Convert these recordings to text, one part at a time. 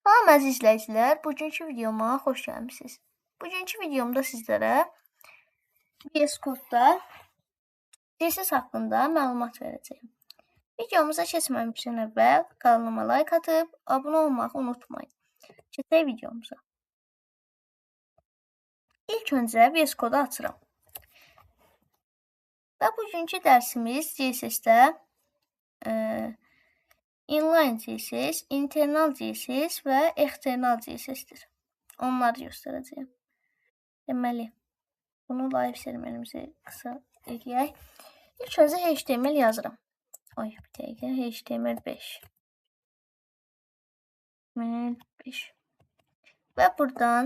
Salam əziz izləyicilər, bugünkü videoma xoş gəlmisiniz. Bugünkü videomda sizlərə VS Code'da CSS haqqında məlumat verəcəyim. Videomuza keçməmişdən əvvəl kanalıma like atıb, abunə olmağı unutmayın. Keçək videomuza. İlk öncə VS Code'u açıram. Və bugünkü dərsimiz CSS-də inline CSS, internal CSS və external CSS-dir. Onları göstərəcəyim. Deməli, bunu live serverimizi qısa eləyək. İlk öncə HTML yazıram. Bir dəqiqə, HTML5. Və buradan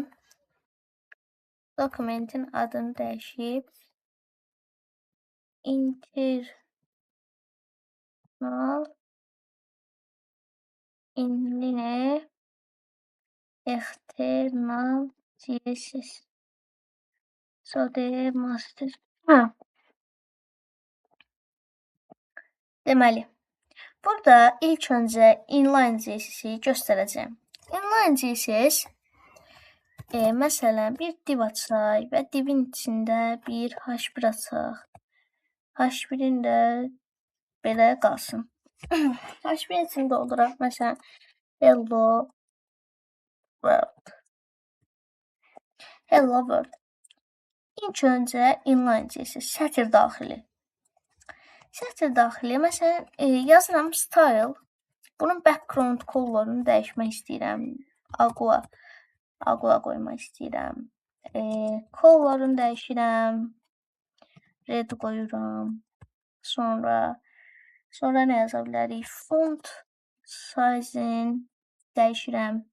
dokumentin adını dəyişib internal inline external CSS. Master. Deməli, burada ilk öncə inline CSS-i göstərəcəm. Inline CSS məsələn bir div açaq və divin içində bir H1 açaq. H1-in də belə qalsın. H1-in içində olaraq məsələn Hello World. Hello World. İlk öncə inline CSS, sətr daxili. Sətr daxili, məsələn, yazıram style. Bunun background colorunu dəyişmək istəyirəm. Aqua qoymaq istəyirəm. Colorunu dəyişirəm. Red qoyuram. Sonra nə yaza bilərik? Font size-in dəyişirəm.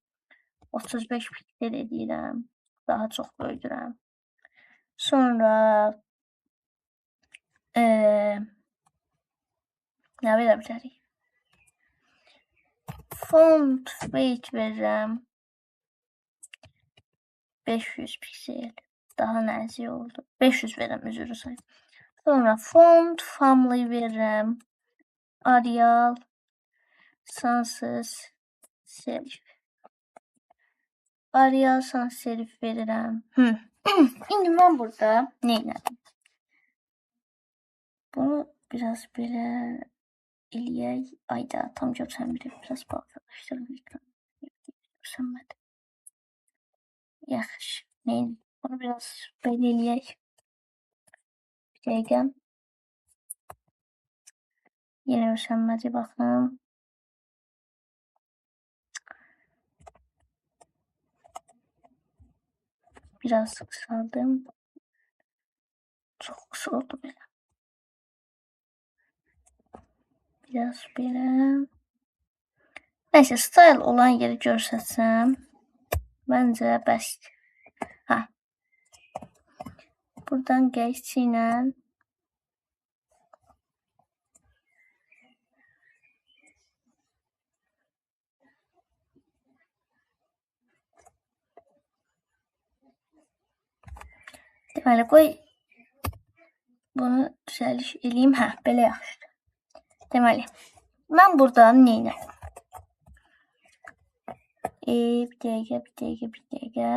35 piksel edirəm. Daha çox böyüdürəm. Sonra nə verə bilərik? Font weight verirəm. 500 piksel. Daha nəzik oldu. 500 verirəm, üzrü sayın. Sonra font family verirəm. Arial sans serif. Arial sans serif verirəm. İndi mən burada nə elədim? Bunu biraz belə eləyək. Ayda tam görsənmir. Biraz balacalaşdırım ekranı. Görsənmədi. Yaxşı. Neydi? Bunu biraz belə eləyək. Bir dəqiqə. Yenə görsənmədi. Baxın. Biraz qısaldım. Çox qısa oldu belə. Biraz belə. Nəysə, style olan yeri görsətsəm, məncə bəsdir. Buradan qəyçi ilə deməli, qoy bunu düzəliş eləyim. Belə yaxşıdır. Deməli, mən buradan nə edirəm? Bir dəqiqə.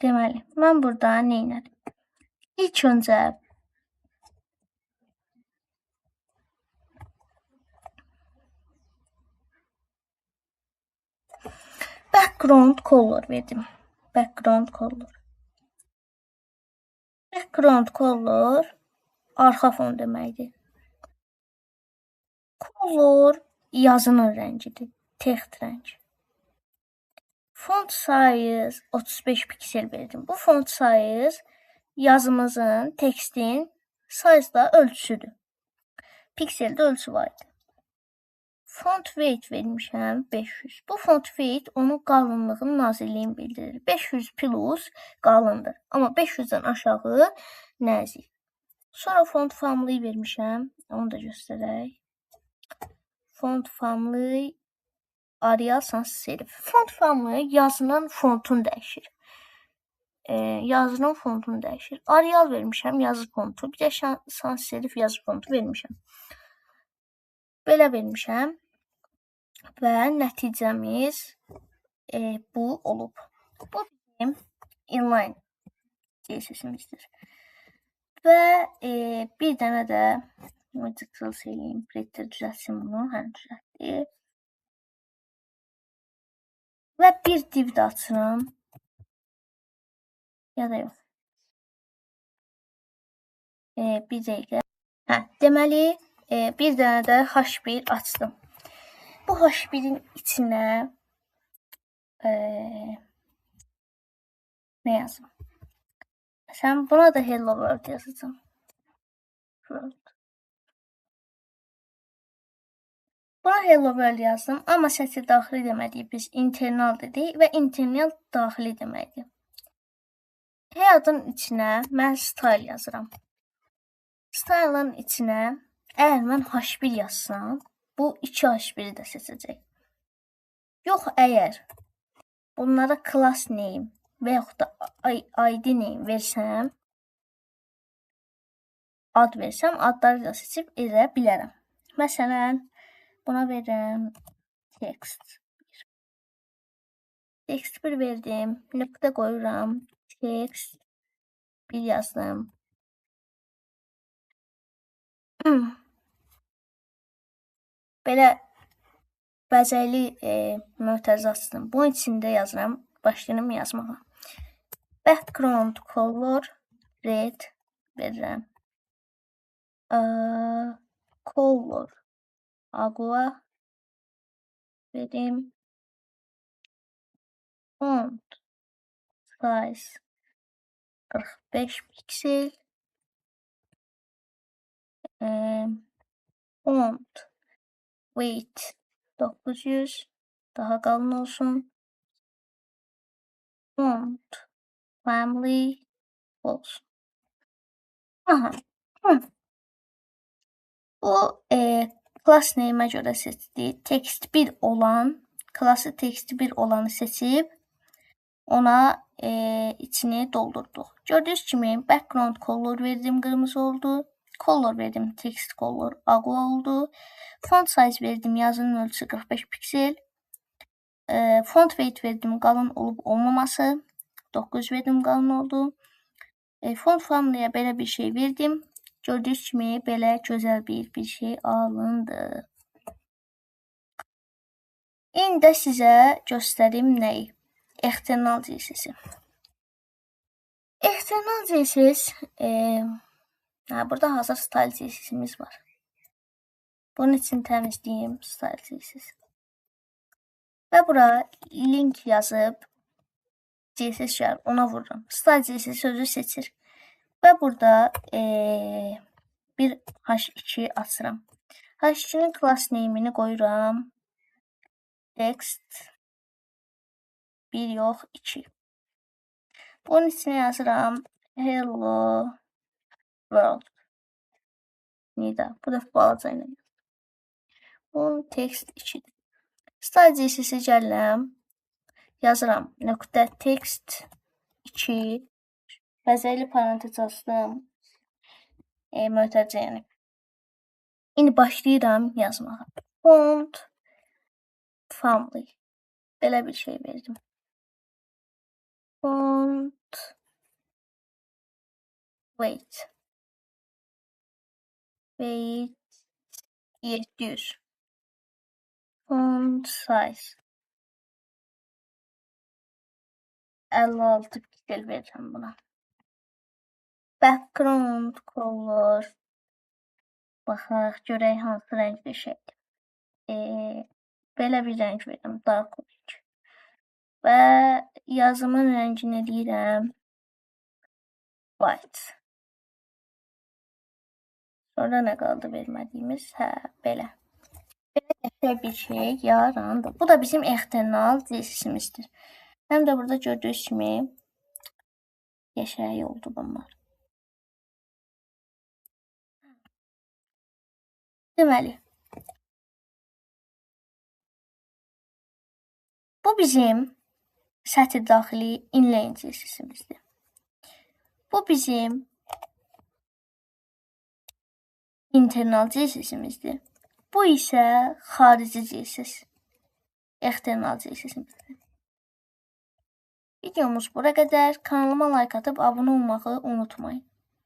Deməli, mən buradan nə edirəm? İlk öncə background color verdim. Background color arxa fon deməkdir. Color yazının rəngidir. Text rəngi. Font size 35 piksel verdim. Bu font size yazımızın, tekstin size-da ölçüsüdür. Pikselde ölçü var idi. Font weight vermişəm 500. Bu font weight onun qalınlığının nazirliyini bildirir. 500 plus qalındır. Amma 500-dən aşağı nəzik. Sonra font family vermişəm. Onu da göstərək. Font family Arial sans serif. Font family yazının fontunu dəyişir. yazının fontunu dəyişir. Arial vermişəm, yazı fontu. Bir də sans serif yazı fontu vermişəm. Belə vermişəm və nəticəmiz bu olub. Bu bizim inline CSS-imizdir. Və bir dənə də magical saying printer düzəltsin bunu. Həm düzəltdi. Və bir div də açıram. Ya da yox. Bir dəqiqə. Deməli, bir dənə də H1 açdım. Bu H1-in içinə nə yazım? Sən buna da hello world yazacağım. Buna hello world yazdım, amma səsi daxili deməkdir. Biz internal dedik və internal daxili deməkdir. Həyatın içinə mən style yazıram. Style'ın içinə əgər mən H1 yazsam, bu 2 H1-i də seçəcək. Yox, əgər bunlara class name və yaxud da ID name versəm, ad versəm, adları da seçib edə bilərəm. Məsələn, buna verirəm text 1. Text 1 verdim, nöqtə qoyuram, text 1 yazdım. Belə bəzəkli mötərizə açdım. Bunun içində yazıram, başlayıram yazmağa. Background color red verirəm. Color agua verim. Font size 45 piksel. Font weight 900 daha qalın olsun. Font family olsun. Aha. Bu class name-ə görə seçdik. Text 1 olan, klası text 1 olanı seçib ona içini doldurduq. Gördüyünüz kimi background color verdim, qırmızı oldu. Color verdim, text color agua oldu. Font size verdim, yazının ölçüsü 45 piksel. Font weight verdim, qalın olub olmaması. 9 verdim, qalın oldu. Font family-yə belə bir şey verdim. Gördüyünüz kimi belə gözəl bir şey alındı. İndi də sizə göstərim nəyi? External CSS-i. External CSS burada hazır style CSS-imiz var. Bunun için təmizləyim style CSS. Və bura link yazıb CSS şər ona vururam. Style CSS sözü seçir. Və burada bir H2 açıram. H2'nin class name'ini qoyuram. Text 1 yox 2. Bunun içine yazıram. Hello world. Nida. Bu da balaca ilə. Bunun text 2'dir. Style CSS-i gəlirəm. Yazıram. Nöqtə text 2. Bəzəkli parantez açdım. Mötərizə yəni. İndi başlayıram yazmağa. Font family. Belə bir şey verdim. Font weight 700. Font size 56 piksel vereceğim buna. Background color baxaq görək hansı rəngli şeydir. Belə bir rəng verdim, dark orange. Və yazımın rəngini deyirəm white. Sonra nə qaldı vermədiyimiz? Belə. Belə qəşəng bir şey yarandı. Bu da bizim external CSS-imizdir. Həm də burada gördüyünüz kimi qəşəng oldu bunlar. Deməli, bu bizim sətir daxili inline CSS-imizdir. Bu bizim internal CSS-imizdir. Bu isə xarici CSS. External CSS-imizdir. Videomuz bura qədər. Kanalıma like atıb abunə olmağı unutmayın.